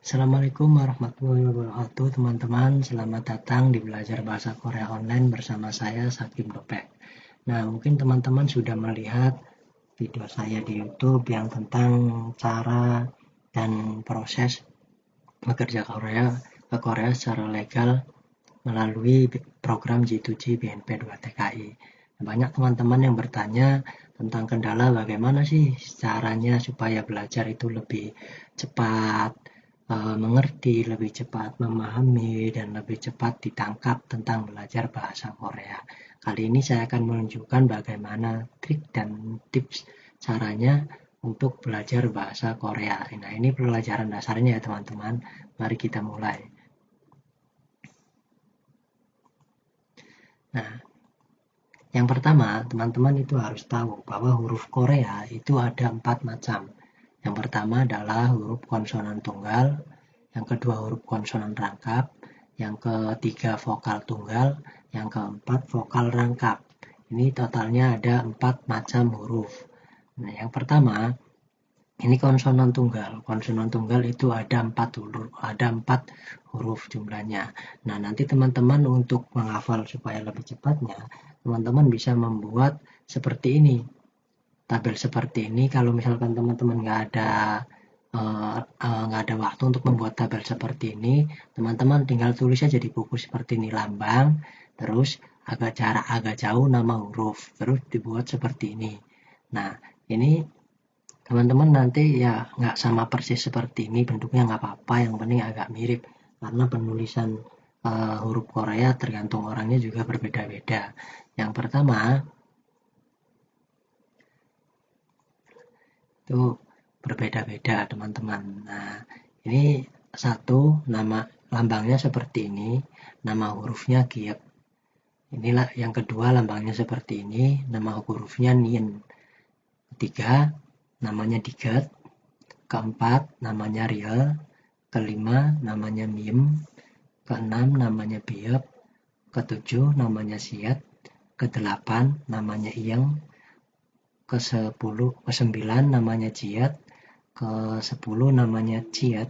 Assalamualaikum warahmatullahi wabarakatuh teman-teman. Selamat datang di Belajar Bahasa Korea Online bersama saya Sakim Dopek. Nah, mungkin teman-teman sudah melihat video saya di YouTube yang tentang cara dan proses bekerja ke Korea secara legal melalui program G2G BNP 2 TKI. Banyak teman-teman yang bertanya tentang kendala bagaimana sih caranya supaya belajar itu lebih cepat, mengerti, lebih cepat memahami, dan lebih cepat ditangkap tentang belajar bahasa Korea. Kali ini saya akan menunjukkan bagaimana trik dan tips caranya untuk belajar bahasa Korea. Nah, ini pelajaran dasarnya ya teman-teman. Mari kita mulai. Nah, yang pertama, teman-teman itu harus tahu bahwa huruf Korea itu ada 4 macam. Yang pertama adalah huruf konsonan tunggal, yang kedua huruf konsonan rangkap, yang ketiga vokal tunggal, yang keempat vokal rangkap. Ini totalnya ada 4 macam huruf. Nah, yang pertama, ini konsonan tunggal. Konsonan tunggal itu ada 4 huruf jumlahnya. Nah, nanti teman-teman untuk menghafal supaya lebih cepatnya, teman-teman bisa membuat seperti ini. Tabel seperti ini, kalau misalkan teman-teman nggak ada waktu untuk membuat tabel seperti ini, teman-teman tinggal tulis aja di buku seperti ini lambang, terus jarak agak jauh nama huruf, terus dibuat seperti ini. Nah, ini teman-teman nanti ya nggak sama persis seperti ini, bentuknya nggak apa-apa, yang penting agak mirip, karena penulisan huruf Korea tergantung orangnya juga berbeda-beda. Yang pertama, itu berbeda-beda teman-teman. Nah, ini satu nama lambangnya seperti ini, nama hurufnya giek. Inilah yang kedua lambangnya seperti ini, nama hurufnya nien. Ketiga namanya digat, keempat namanya riel, kelima namanya miem, keenam namanya biep, ketujuh namanya siet, kedelapan namanya iyeng, ke-9 namanya jiat, ke-10 namanya ciat,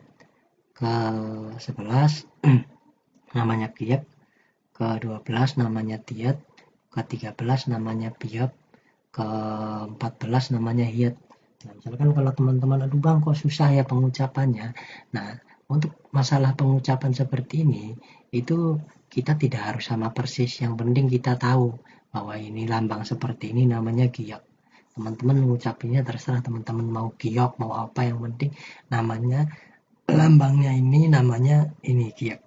ke-11 namanya kiep, ke-12 namanya tiat, ke-13 namanya piap, ke-14 namanya hiat. Nah, misalkan kalau teman-teman, aduh bang kok susah ya pengucapannya. Nah, untuk masalah pengucapan seperti ini, itu kita tidak harus sama persis. Yang penting kita tahu bahwa ini lambang seperti ini namanya giok. Teman-teman mengucapinnya terserah teman-teman mau giok, mau apa, yang penting namanya, lambangnya ini namanya ini giok.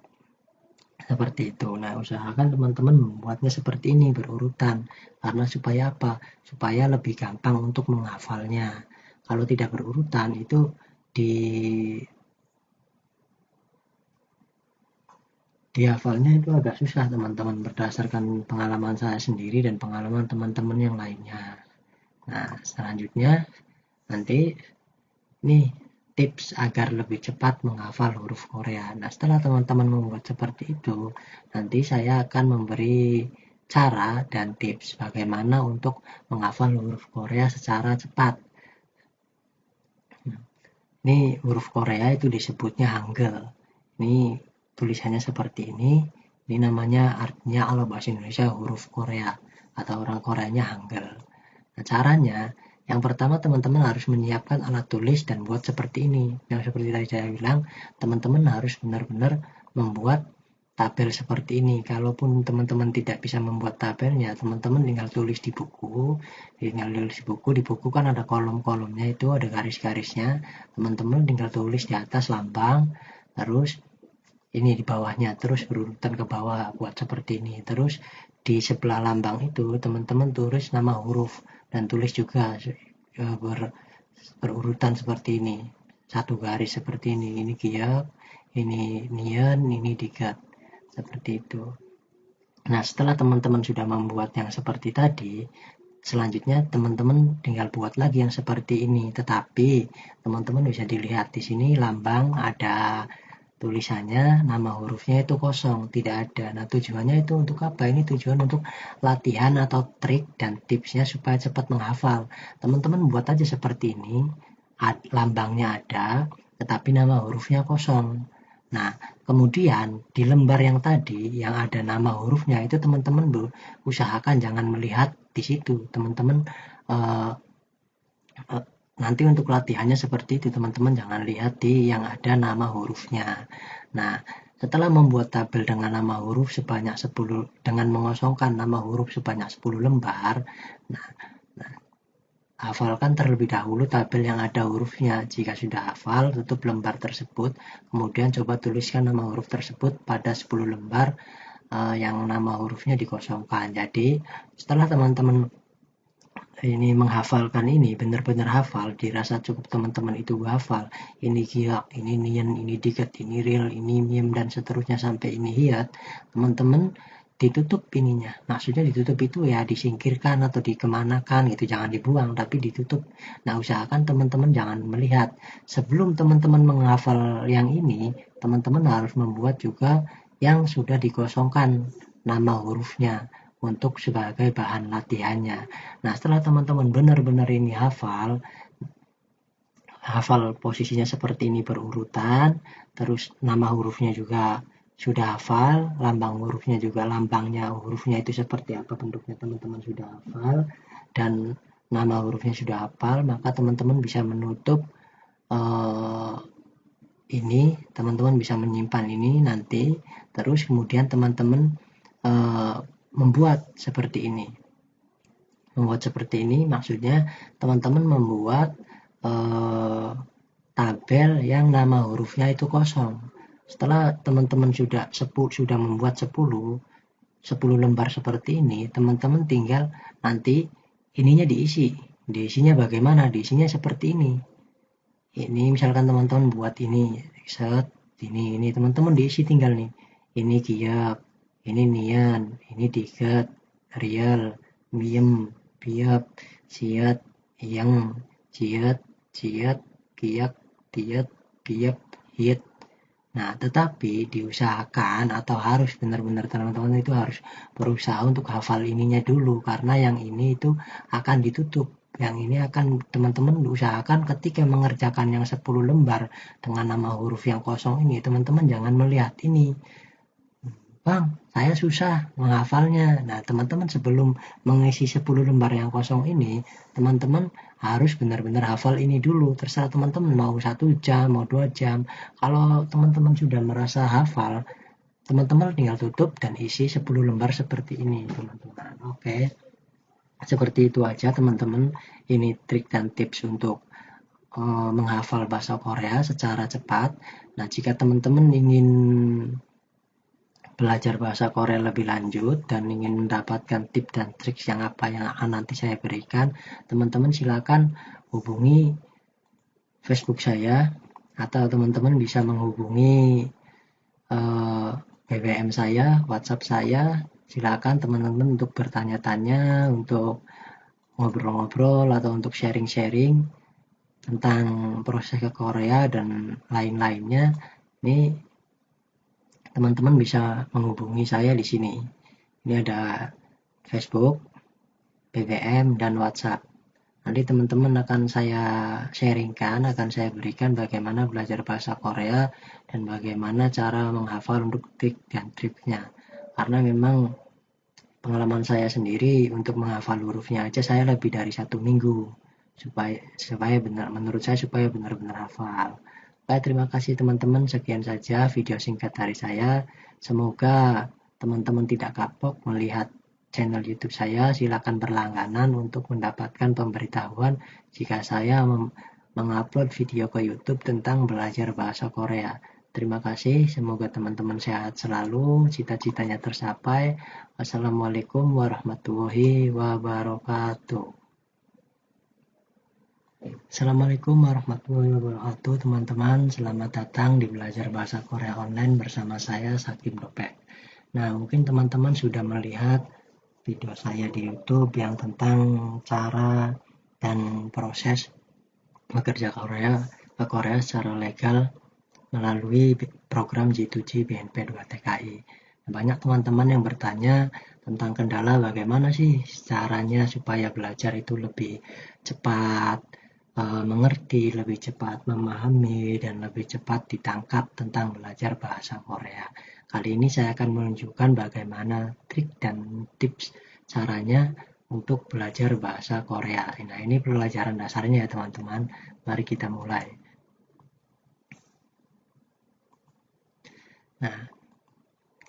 Seperti itu. Nah, usahakan teman-teman membuatnya seperti ini berurutan. Karena supaya apa? Supaya lebih gampang untuk menghafalnya. Kalau tidak berurutan itu di dihafalnya itu agak susah teman-teman, berdasarkan pengalaman saya sendiri dan pengalaman teman-teman yang lainnya. Nah, selanjutnya nanti nih tips agar lebih cepat menghafal huruf Korea. Nah, setelah teman-teman membuat seperti itu, nanti saya akan memberi cara dan tips bagaimana untuk menghafal huruf Korea secara cepat. Ini huruf Korea itu disebutnya Hangul. Ini tulisannya seperti ini. Ini namanya, artinya kalau bahasa Indonesia huruf Korea, atau orang Koreanya Hangul. Nah, caranya yang pertama teman-teman harus menyiapkan alat tulis dan buat seperti ini. Yang seperti tadi saya bilang, teman-teman harus benar-benar membuat tabel seperti ini. Kalaupun teman-teman tidak bisa membuat tabelnya, teman-teman tinggal tulis di buku. Di buku kan ada kolom-kolomnya, itu ada garis-garisnya. Teman-teman tinggal tulis di atas lambang, terus ini di bawahnya, terus berurutan ke bawah buat seperti ini. Terus di sebelah lambang itu teman-teman tulis nama huruf dan tulis juga berurutan seperti ini, satu garis seperti ini giyak, ini nian, ini digat, seperti itu. Nah, setelah teman-teman sudah membuat yang seperti tadi, selanjutnya teman-teman tinggal buat lagi yang seperti ini, tetapi teman-teman bisa dilihat di sini lambang ada tulisannya, nama hurufnya itu kosong, tidak ada. Nah, tujuannya itu untuk apa? Ini tujuan untuk latihan atau trik dan tipsnya supaya cepat menghafal. Teman-teman buat aja seperti ini, lambangnya ada, tetapi nama hurufnya kosong. Nah, kemudian di lembar yang tadi yang ada nama hurufnya itu teman-teman usahakan jangan melihat di situ. Teman-teman eh, eh, nanti untuk latihannya seperti itu, teman-teman jangan lihat di yang ada nama hurufnya. Nah, setelah membuat tabel dengan nama huruf sebanyak 10 dengan mengosongkan nama huruf sebanyak 10 lembar, nah, hafalkan terlebih dahulu tabel yang ada hurufnya. Jika sudah hafal, tutup lembar tersebut, kemudian coba tuliskan nama huruf tersebut pada 10 lembar yang nama hurufnya dikosongkan. Jadi, setelah teman-teman ini menghafalkan ini, benar-benar hafal, dirasa cukup teman-teman itu hafal, ini giyak, ini nian, ini diket, ini real, ini miem, dan seterusnya sampai ini hiat, teman-teman ditutup ininya. Maksudnya ditutup itu ya disingkirkan atau dikemanakan gitu, jangan dibuang, tapi ditutup. Nah, usahakan teman-teman jangan melihat. Sebelum teman-teman menghafal yang ini, teman-teman harus membuat juga yang sudah dikosongkan nama hurufnya untuk sebagai bahan latihannya. Nah, setelah teman-teman benar-benar ini hafal posisinya seperti ini berurutan, terus nama hurufnya juga sudah hafal, lambang hurufnya juga, lambangnya hurufnya itu seperti apa bentuknya teman-teman sudah hafal, dan nama hurufnya sudah hafal, maka teman-teman bisa menutup ini, teman-teman bisa menyimpan ini nanti, terus kemudian teman-teman membuat seperti ini. Membuat seperti ini maksudnya teman-teman membuat tabel yang nama hurufnya itu kosong. Setelah teman-teman sudah membuat 10 lembar seperti ini, teman-teman tinggal nanti ininya diisi. Diisinya bagaimana? Diisinya seperti ini. Ini misalkan teman-teman buat ini, set, ini teman-teman diisi tinggal nih. Ini giyak, ini nian, ini diket, real, miem, biap, siat, yang, ciat, ciat, kiak, tiat, biap, hit. Nah, tetapi diusahakan atau harus benar-benar teman-teman itu harus berusaha untuk hafal ininya dulu, karena yang ini itu akan ditutup. Yang ini akan teman-teman usahakan ketika mengerjakan yang 10 lembar dengan nama huruf yang kosong ini, teman-teman jangan melihat ini. Bang, saya susah menghafalnya. Nah, teman-teman sebelum mengisi 10 lembar yang kosong ini, teman-teman harus benar-benar hafal ini dulu. Terserah teman-teman mau 1 jam, mau 2 jam. Kalau teman-teman sudah merasa hafal, teman-teman tinggal tutup dan isi 10 lembar seperti ini, teman-teman. Oke. Seperti itu aja, teman-teman. Ini trik dan tips untuk menghafal bahasa Korea secara cepat. Nah, jika teman-teman ingin belajar bahasa Korea lebih lanjut dan ingin mendapatkan tips dan trik yang apa yang akan nanti saya berikan, teman-teman silakan hubungi Facebook saya atau teman-teman bisa menghubungi BBM saya, WhatsApp saya. Silakan teman-teman untuk bertanya-tanya, untuk ngobrol-ngobrol atau untuk sharing-sharing tentang proses ke Korea dan lain-lainnya. Ini teman-teman bisa menghubungi saya di sini. Ini ada Facebook, BBM, dan WhatsApp. Nanti teman-teman akan saya sharingkan, akan saya berikan bagaimana belajar bahasa Korea dan bagaimana cara menghafal untuk trik dan triknya. Karena memang pengalaman saya sendiri untuk menghafal hurufnya aja saya lebih dari 1 minggu supaya benar, menurut saya supaya benar-benar hafal. Baik, terima kasih teman-teman. Sekian saja video singkat dari saya. Semoga teman-teman tidak kapok melihat channel YouTube saya. Silakan berlangganan untuk mendapatkan pemberitahuan jika saya mengupload video ke YouTube tentang belajar bahasa Korea. Terima kasih. Semoga teman-teman sehat selalu, cita-citanya tercapai. Wassalamualaikum warahmatullahi wabarakatuh. Assalamualaikum warahmatullahi wabarakatuh, teman-teman. Selamat datang di Belajar Bahasa Korea Online bersama saya, Sakim Dopek. Nah, mungkin teman-teman sudah melihat video saya di YouTube yang tentang cara dan proses bekerja ke Korea secara legal melalui program J2G BNP 2 TKI. Banyak teman-teman yang bertanya tentang kendala bagaimana sih caranya supaya belajar itu lebih cepat, mengerti, lebih cepat memahami, dan lebih cepat ditangkap tentang belajar bahasa Korea. Kali ini saya akan menunjukkan bagaimana trik dan tips caranya untuk belajar bahasa Korea. Nah, ini pelajaran dasarnya ya teman-teman. Mari kita mulai. Nah,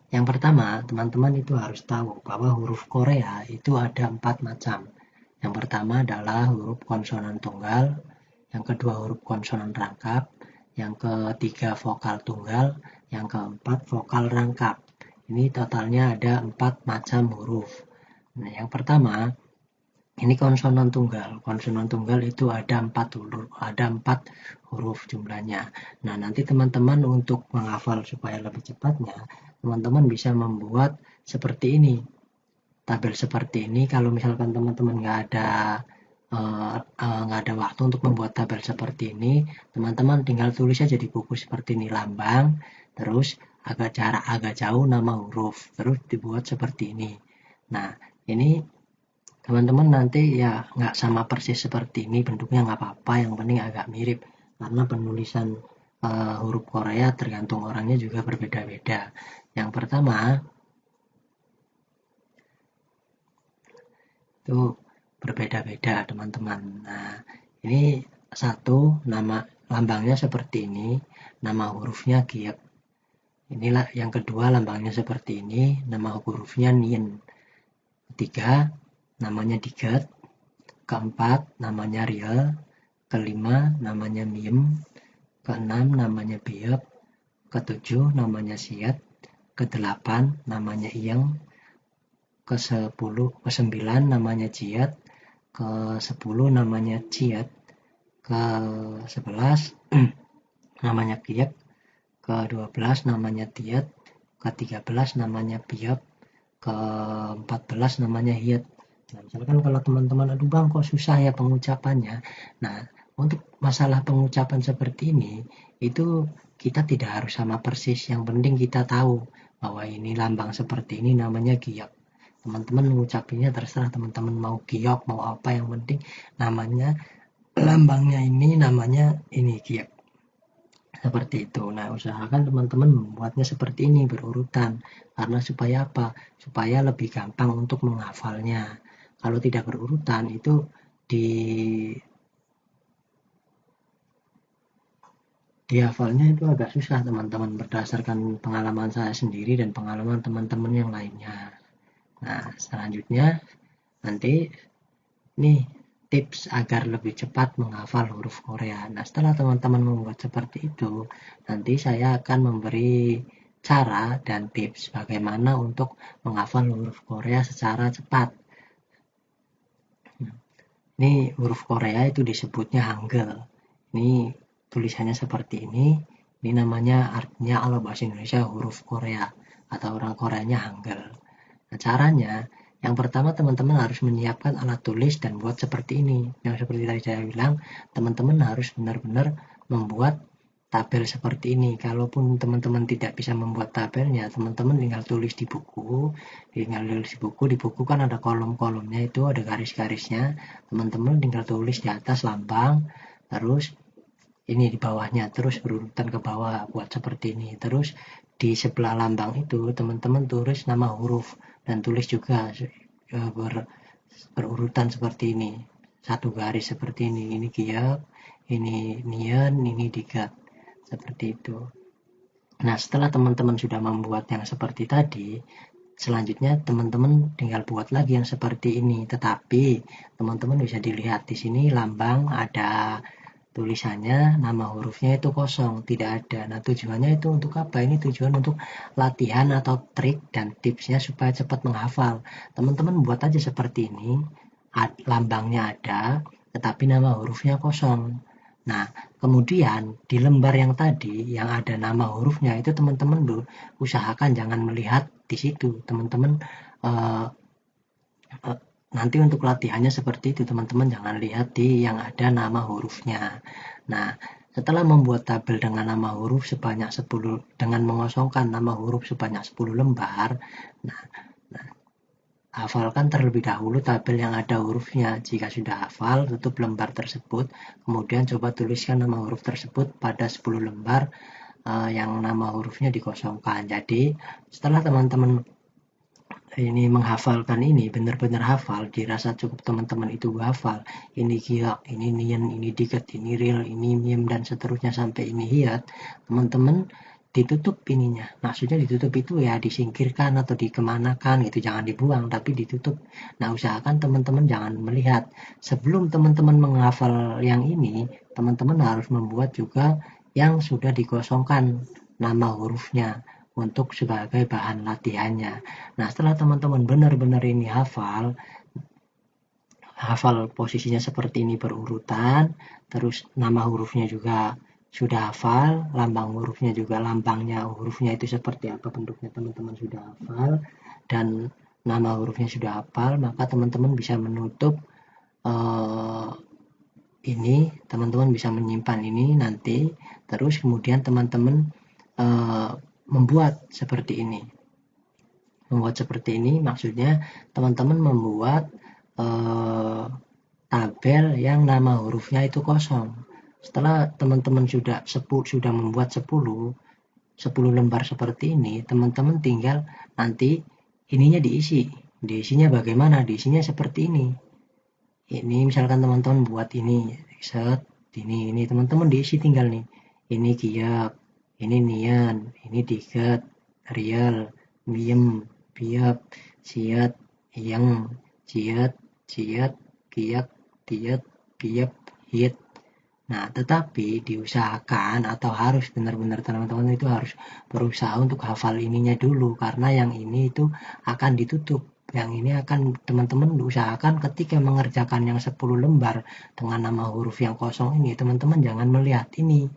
yang pertama, teman-teman itu harus tahu bahwa huruf Korea itu ada 4 macam. Yang pertama adalah huruf konsonan tunggal, yang kedua huruf konsonan rangkap, yang ketiga vokal tunggal, yang keempat vokal rangkap. Ini totalnya ada 4 macam huruf. Nah, yang pertama, ini konsonan tunggal. Konsonan tunggal itu ada 4 huruf jumlahnya. Nah, nanti teman-teman untuk menghafal supaya lebih cepatnya, teman-teman bisa membuat seperti ini. Tabel seperti ini, kalau misalkan teman-teman nggak ada waktu untuk membuat tabel seperti ini, teman-teman tinggal tulis aja di buku seperti ini lambang, terus jarak agak jauh nama huruf, terus dibuat seperti ini. Nah, ini teman-teman nanti ya nggak sama persis seperti ini, bentuknya nggak apa-apa, yang penting agak mirip, karena penulisan huruf Korea tergantung orangnya juga berbeda-beda. Yang pertama, itu berbeda-beda teman-teman. Nah, ini satu nama lambangnya seperti ini, nama hurufnya Giek. Inilah yang kedua lambangnya seperti ini, nama hurufnya Nien. Ketiga namanya Digat. Keempat namanya Riel. Kelima namanya Miem. Keenam namanya Biep. Ketujuh namanya Siet. Kedelapan namanya Iyeng. Ke-9 namanya Jiat. Ke-10 namanya Ciat. Ke-11 namanya Kiek. Ke-12 namanya Tiat. Ke-13 namanya Piap. Ke-14 namanya Hiat. Nah, misalkan kalau teman-teman, aduh bang kok susah ya pengucapannya. Nah, untuk masalah pengucapan seperti ini, itu kita tidak harus sama persis. Yang penting kita tahu bahwa ini lambang seperti ini namanya giyak. Teman-teman mengucapinya terserah teman-teman mau giok, mau apa, yang penting namanya, lambangnya ini namanya ini giyak. Seperti itu. Nah, usahakan teman-teman membuatnya seperti ini berurutan. Karena supaya apa? Supaya lebih gampang untuk menghafalnya. Kalau tidak berurutan itu dihafalnya itu agak susah teman-teman, berdasarkan pengalaman saya sendiri dan pengalaman teman-teman yang lainnya. Nah, selanjutnya nanti nih tips agar lebih cepat menghafal huruf Korea. Nah, setelah teman-teman membuat seperti itu, nanti saya akan memberi cara dan tips bagaimana untuk menghafal huruf Korea secara cepat. Ini huruf Korea itu disebutnya Hangul. Ini tulisannya seperti ini. Ini namanya, artinya kalau bahasa Indonesia huruf Korea, atau orang Koreanya Hangul. Nah, caranya yang pertama teman-teman harus menyiapkan alat tulis dan buat seperti ini. Yang seperti tadi saya bilang, teman-teman harus benar-benar membuat tabel seperti ini. Kalaupun teman-teman tidak bisa membuat tabelnya, teman-teman tinggal tulis di buku. Di buku kan ada kolom-kolomnya, itu ada garis-garisnya. Teman-teman tinggal tulis di atas lambang, terus ini di bawahnya, terus berurutan ke bawah buat seperti ini. Terus di sebelah lambang itu teman-teman tulis nama huruf dan tulis juga berurutan seperti ini, satu garis seperti ini giyak, ini nian, ini digat, seperti itu. Nah, setelah teman-teman sudah membuat yang seperti tadi, selanjutnya teman-teman tinggal buat lagi yang seperti ini, tetapi teman-teman bisa dilihat di sini lambang ada tulisannya, nama hurufnya itu kosong, tidak ada. Nah, tujuannya itu untuk apa? Ini tujuan untuk latihan atau trik dan tipsnya supaya cepat menghafal. Teman-teman buat aja seperti ini, lambangnya ada, tetapi nama hurufnya kosong. Nah, kemudian di lembar yang tadi, yang ada nama hurufnya, itu teman-teman usahakan jangan melihat di situ. Teman-teman nanti untuk latihannya seperti itu, teman-teman jangan lihat di yang ada nama hurufnya. Nah, setelah membuat tabel dengan nama huruf sebanyak 10, dengan mengosongkan nama huruf sebanyak 10 lembar, nah hafalkan terlebih dahulu tabel yang ada hurufnya. Jika sudah hafal, tutup lembar tersebut, kemudian coba tuliskan nama huruf tersebut pada 10 lembar yang nama hurufnya dikosongkan. Jadi setelah teman-teman ini menghafalkan ini, benar-benar hafal, dirasa cukup teman-teman itu hafal, ini kiak, ini nian, ini diket, ini real, ini miem, dan seterusnya sampai ini hiat, teman-teman ditutup ininya. Maksudnya ditutup itu ya disingkirkan atau dikemanakan gitu, jangan dibuang tapi ditutup. Nah, usahakan teman-teman jangan melihat. Sebelum teman-teman menghafal yang ini, teman-teman harus membuat juga yang sudah dikosongkan nama hurufnya untuk sebagai bahan latihannya. Nah, setelah teman-teman benar-benar ini hafal posisinya seperti ini berurutan, terus nama hurufnya juga sudah hafal, lambang hurufnya juga lambangnya hurufnya itu seperti apa bentuknya teman-teman sudah hafal, dan nama hurufnya sudah hafal, maka teman-teman bisa menutup ini, teman-teman bisa menyimpan ini nanti, terus kemudian teman-teman membuat seperti ini. Membuat seperti ini maksudnya teman-teman membuat tabel yang nama hurufnya itu kosong. Setelah teman-teman sudah membuat 10 lembar seperti ini, teman-teman tinggal nanti ininya diisi. Diisinya bagaimana? Diisinya seperti ini. Ini misalkan teman-teman buat ini, set, ini teman-teman diisi tinggal nih. Ini kiak, ini nian, ini diket, real, miem, biap, siat, yang, ciat, ciat, kiak, tiat, biap, hit. Nah, tetapi diusahakan atau harus benar-benar teman-teman itu harus berusaha untuk hafal ininya dulu, karena yang ini itu akan ditutup. Yang ini akan teman-teman usahakan ketika mengerjakan yang 10 lembar dengan nama huruf yang kosong ini, teman-teman jangan melihat ini.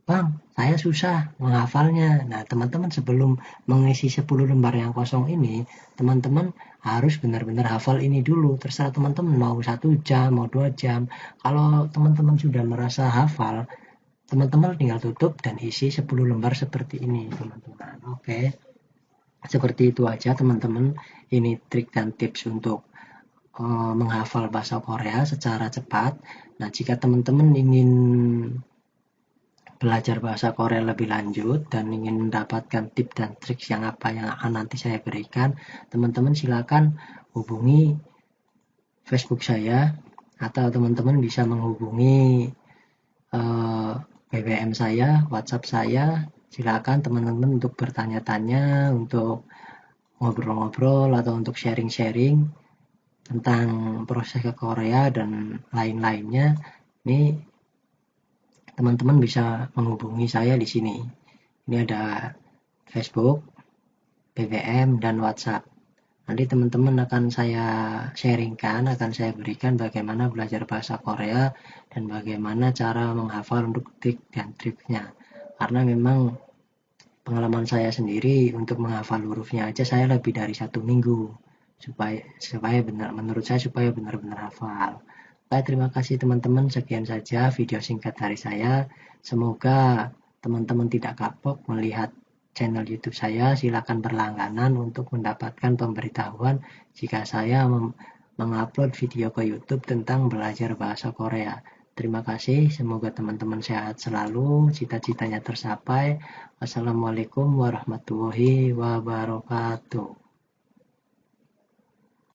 Bang, saya susah menghafalnya. Nah, teman-teman sebelum mengisi 10 lembar yang kosong ini, teman-teman harus benar-benar hafal ini dulu. Terserah teman-teman mau 1 jam, mau 2 jam. Kalau teman-teman sudah merasa hafal, teman-teman tinggal tutup dan isi 10 lembar seperti ini, teman-teman. Oke. Seperti itu aja, teman-teman. Ini trik dan tips untuk menghafal bahasa Korea secara cepat. Nah, jika teman-teman ingin belajar bahasa Korea lebih lanjut dan ingin mendapatkan tips dan trik yang apa yang akan nanti saya berikan, teman-teman silakan hubungi Facebook saya atau teman-teman bisa menghubungi BBM saya, WhatsApp saya. Silakan teman-teman untuk bertanya-tanya, untuk ngobrol-ngobrol atau untuk sharing-sharing tentang proses ke Korea dan lain-lainnya. Ini teman-teman bisa menghubungi saya di sini. Ini ada Facebook, BBM, dan WhatsApp. Nanti teman-teman akan saya sharingkan, akan saya berikan bagaimana belajar bahasa Korea dan bagaimana cara menghafal untuk trik dan triknya. Karena memang pengalaman saya sendiri untuk menghafal hurufnya aja saya lebih dari 1 minggu supaya benar, menurut saya supaya benar-benar hafal. Baik, terima kasih teman-teman. Sekian saja video singkat dari saya. Semoga teman-teman tidak kapok melihat channel YouTube saya. Silakan berlangganan untuk mendapatkan pemberitahuan jika saya mengupload video ke YouTube tentang belajar bahasa Korea. Terima kasih. Semoga teman-teman sehat selalu, cita-citanya tercapai. Wassalamualaikum warahmatullahi wabarakatuh.